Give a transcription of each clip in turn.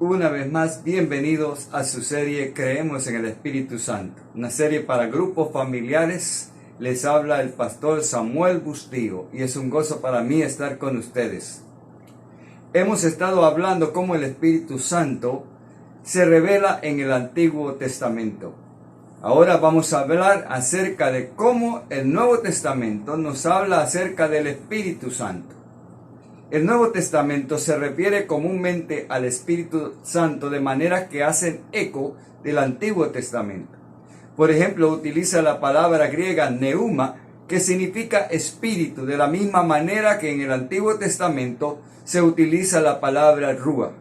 Una vez más, bienvenidos a su serie Creemos en el Espíritu Santo, una serie para grupos familiares. Les habla el pastor Samuel Bustillo y es un gozo para mí estar con ustedes. Hemos estado hablando cómo el Espíritu Santo se revela en el Antiguo Testamento. Ahora vamos a hablar acerca de cómo el Nuevo Testamento nos habla acerca del Espíritu Santo. El Nuevo Testamento se refiere comúnmente al Espíritu Santo de manera que hacen eco del Antiguo Testamento. Por ejemplo, utiliza la palabra griega neuma, que significa espíritu, de la misma manera que en el Antiguo Testamento se utiliza la palabra ruach.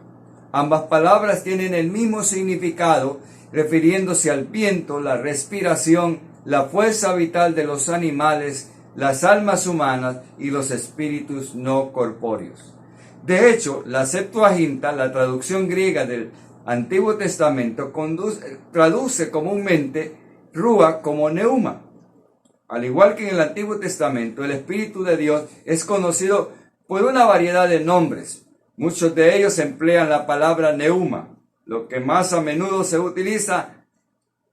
Ambas palabras tienen el mismo significado, refiriéndose al viento, la respiración, la fuerza vital de los animales, las almas humanas y los espíritus no corpóreos. De hecho, la Septuaginta, la traducción griega del Antiguo Testamento, traduce comúnmente ruach como neuma. Al igual que en el Antiguo Testamento, el Espíritu de Dios es conocido por una variedad de nombres. Muchos de ellos emplean la palabra neuma. Lo que más a menudo se utiliza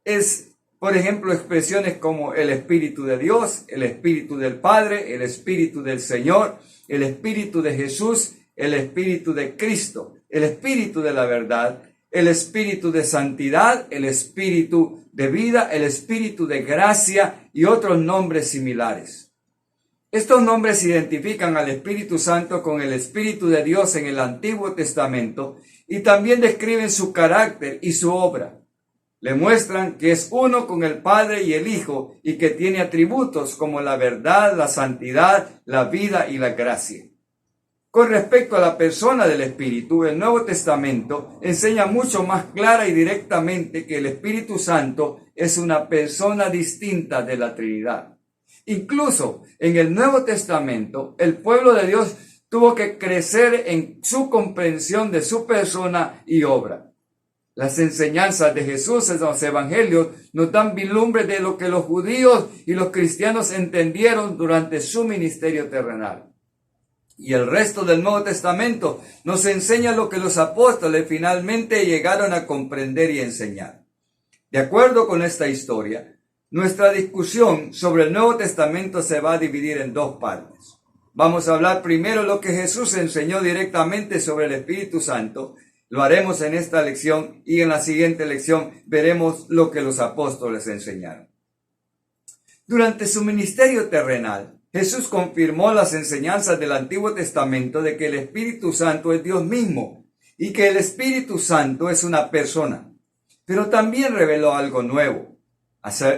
es, por ejemplo, expresiones como el Espíritu de Dios, el Espíritu del Padre, el Espíritu del Señor, el Espíritu de Jesús, el Espíritu de Cristo, el Espíritu de la verdad, el Espíritu de santidad, el Espíritu de vida, el Espíritu de gracia y otros nombres similares. Estos nombres identifican al Espíritu Santo con el Espíritu de Dios en el Antiguo Testamento y también describen su carácter y su obra. Le muestran que es uno con el Padre y el Hijo y que tiene atributos como la verdad, la santidad, la vida y la gracia. Con respecto a la persona del Espíritu, el Nuevo Testamento enseña mucho más clara y directamente que el Espíritu Santo es una persona distinta de la Trinidad. Incluso en el Nuevo Testamento, el pueblo de Dios tuvo que crecer en su comprensión de su persona y obra. Las enseñanzas de Jesús en los evangelios nos dan vislumbre de lo que los judíos y los cristianos entendieron durante su ministerio terrenal. Y el resto del Nuevo Testamento nos enseña lo que los apóstoles finalmente llegaron a comprender y enseñar. De acuerdo con esta historia, nuestra discusión sobre el Nuevo Testamento se va a dividir en dos partes. Vamos a hablar primero lo que Jesús enseñó directamente sobre el Espíritu Santo. Lo haremos en esta lección y en la siguiente lección veremos lo que los apóstoles enseñaron. Durante su ministerio terrenal, Jesús confirmó las enseñanzas del Antiguo Testamento de que el Espíritu Santo es Dios mismo y que el Espíritu Santo es una persona. Pero también reveló algo nuevo,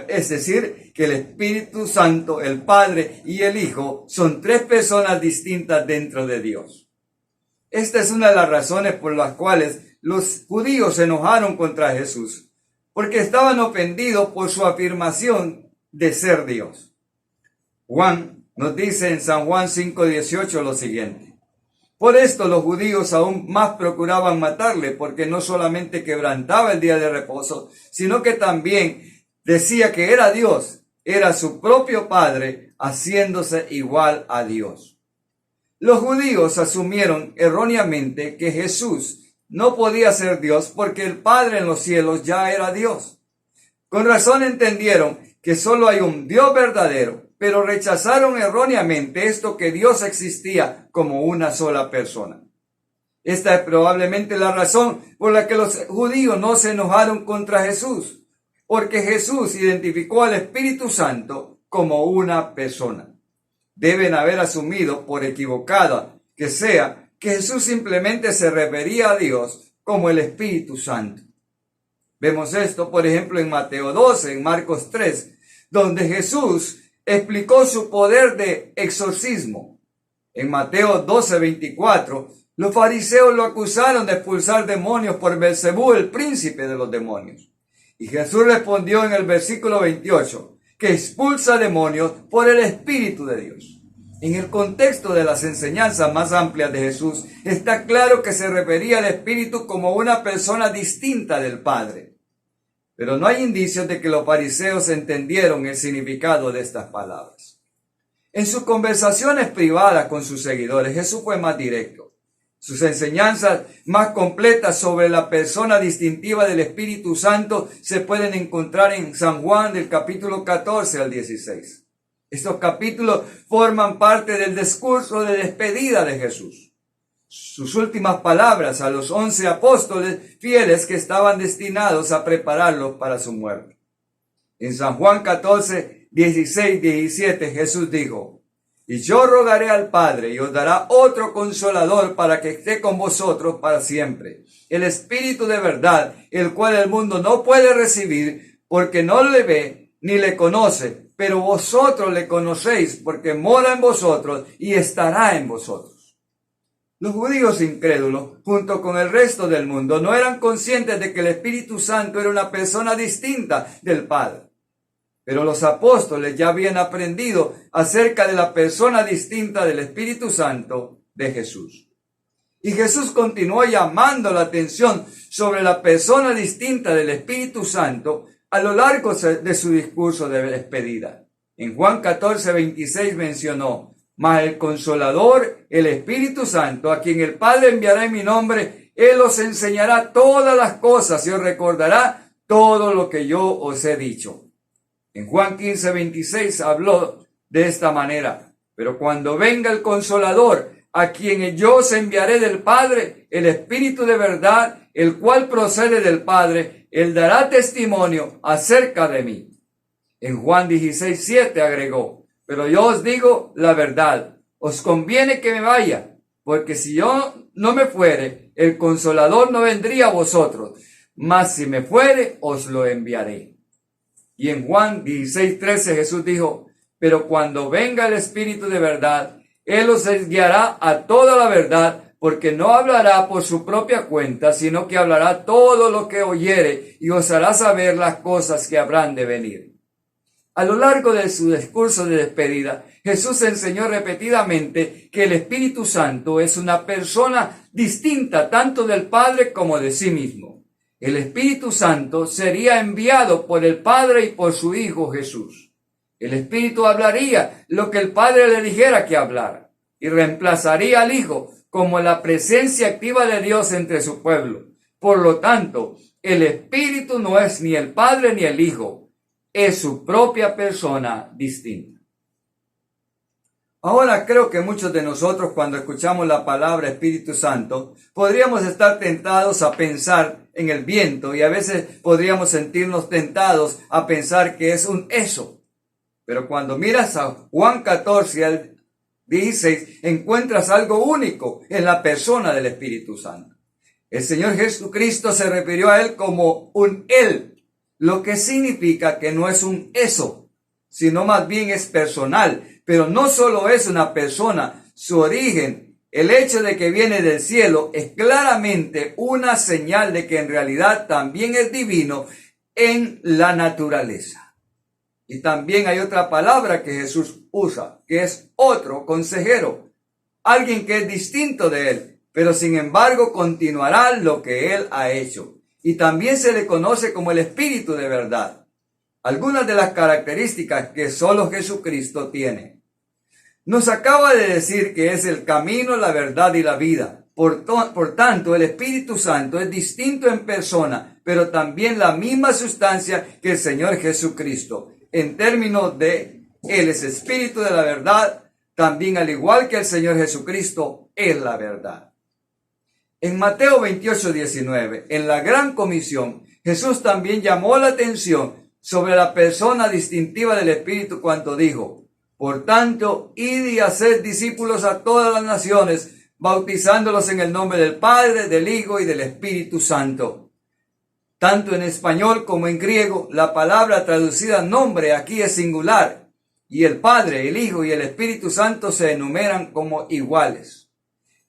es decir, que el Espíritu Santo, el Padre y el Hijo son tres personas distintas dentro de Dios. Esta es una de las razones por las cuales los judíos se enojaron contra Jesús, porque estaban ofendidos por su afirmación de ser Dios. Juan nos dice en San Juan 5:18 lo siguiente: por esto los judíos aún más procuraban matarle, porque no solamente quebrantaba el día de reposo, sino que también decía que era Dios, era su propio Padre, haciéndose igual a Dios. Los judíos asumieron erróneamente que Jesús no podía ser Dios porque el Padre en los cielos ya era Dios. Con razón entendieron que solo hay un Dios verdadero, pero rechazaron erróneamente esto que Dios existía como una sola persona. Esta es probablemente la razón por la que los judíos no se enojaron contra Jesús, porque Jesús identificó al Espíritu Santo como una persona. Deben haber asumido, por equivocada que sea, que Jesús simplemente se refería a Dios como el Espíritu Santo. Vemos esto, por ejemplo, en Mateo 12, en Marcos 3, donde Jesús explicó su poder de exorcismo. En Mateo 12:24, los fariseos lo acusaron de expulsar demonios por Belcebú, el príncipe de los demonios. Y Jesús respondió en el versículo 28, que expulsa demonios por el Espíritu de Dios. En el contexto de las enseñanzas más amplias de Jesús, está claro que se refería al Espíritu como una persona distinta del Padre. Pero no hay indicios de que los fariseos entendieron el significado de estas palabras. En sus conversaciones privadas con sus seguidores, Jesús fue más directo. Sus enseñanzas más completas sobre la persona distintiva del Espíritu Santo se pueden encontrar en San Juan del capítulo 14 al 16. Estos capítulos forman parte del discurso de despedida de Jesús. Sus últimas palabras a los 11 apóstoles fieles que estaban destinados a prepararlos para su muerte. En San Juan 14, 16, 17 Jesús dijo: y yo rogaré al Padre y os dará otro consolador para que esté con vosotros para siempre, el Espíritu de verdad, el cual el mundo no puede recibir porque no le ve ni le conoce, pero vosotros le conocéis porque mora en vosotros y estará en vosotros. Los judíos incrédulos, junto con el resto del mundo, no eran conscientes de que el Espíritu Santo era una persona distinta del Padre. Pero los apóstoles ya habían aprendido acerca de la persona distinta del Espíritu Santo de Jesús. Y Jesús continuó llamando la atención sobre la persona distinta del Espíritu Santo a lo largo de su discurso de despedida. En Juan 14, 26 mencionó: mas el Consolador, el Espíritu Santo, a quien el Padre enviará en mi nombre, Él os enseñará todas las cosas y os recordará todo lo que yo os he dicho. En Juan 15, 26 habló de esta manera: pero cuando venga el Consolador, a quien yo os enviaré del Padre, el Espíritu de verdad, el cual procede del Padre, Él dará testimonio acerca de mí. En Juan 16, 7 agregó: pero yo os digo la verdad, os conviene que me vaya, porque si yo no me fuere, el Consolador no vendría a vosotros, mas si me fuere, os lo enviaré. Y en Juan 16, 13 Jesús dijo: pero cuando venga el Espíritu de verdad, Él os guiará a toda la verdad, porque no hablará por su propia cuenta, sino que hablará todo lo que oyere y os hará saber las cosas que habrán de venir. A lo largo de su discurso de despedida, Jesús enseñó repetidamente que el Espíritu Santo es una persona distinta tanto del Padre como de sí mismo. El Espíritu Santo sería enviado por el Padre y por su Hijo Jesús. El Espíritu hablaría lo que el Padre le dijera que hablara y reemplazaría al Hijo como la presencia activa de Dios entre su pueblo. Por lo tanto, el Espíritu no es ni el Padre ni el Hijo, es su propia persona distinta. Ahora creo que muchos de nosotros, cuando escuchamos la palabra Espíritu Santo, podríamos estar tentados a pensar en el viento y a veces podríamos sentirnos tentados a pensar que es un eso. Pero cuando miras a Juan 14 al 16, encuentras algo único en la persona del Espíritu Santo. El Señor Jesucristo se refirió a Él como un Él, lo que significa que no es un eso, sino más bien es personal. Pero no solo es una persona, su origen, el hecho de que viene del cielo, es claramente una señal de que en realidad también es divino en la naturaleza. Y también hay otra palabra que Jesús usa, que es otro consejero, alguien que es distinto de Él, pero sin embargo continuará lo que Él ha hecho. Y también se le conoce como el Espíritu de verdad. Algunas de las características que solo Jesucristo tiene. Nos acaba de decir que es el camino, la verdad y la vida. Por tanto, el Espíritu Santo es distinto en persona, pero también la misma sustancia que el Señor Jesucristo. En términos de Él es Espíritu de la verdad, también al igual que el Señor Jesucristo es la verdad. En Mateo 28, 19, en la Gran Comisión, Jesús también llamó la atención sobre la persona distintiva del Espíritu cuando dijo: por tanto, id y haced discípulos a todas las naciones, bautizándolos en el nombre del Padre, del Hijo y del Espíritu Santo. Tanto en español como en griego, la palabra traducida nombre aquí es singular, y el Padre, el Hijo y el Espíritu Santo se enumeran como iguales.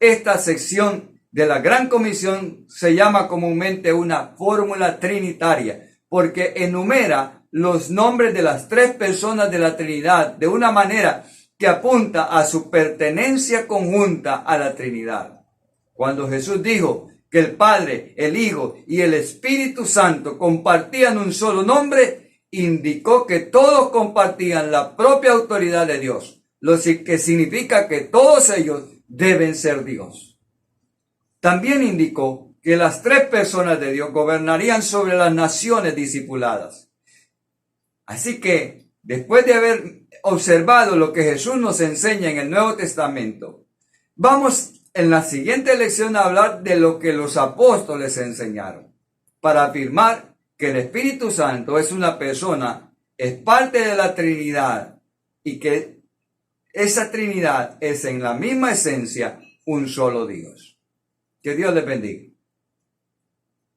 Esta sección de la Gran Comisión se llama comúnmente una fórmula trinitaria, porque enumera los nombres de las tres personas de la Trinidad de una manera que apunta a su pertenencia conjunta a la Trinidad. Cuando Jesús dijo que el Padre, el Hijo y el Espíritu Santo compartían un solo nombre, indicó que todos compartían la propia autoridad de Dios, lo que significa que todos ellos deben ser Dios. También indicó que las tres personas de Dios gobernarían sobre las naciones discipuladas. Así que, después de haber observado lo que Jesús nos enseña en el Nuevo Testamento, vamos en la siguiente lección a hablar de lo que los apóstoles enseñaron, para afirmar que el Espíritu Santo es una persona, es parte de la Trinidad, y que esa Trinidad es en la misma esencia un solo Dios. Que Dios les bendiga.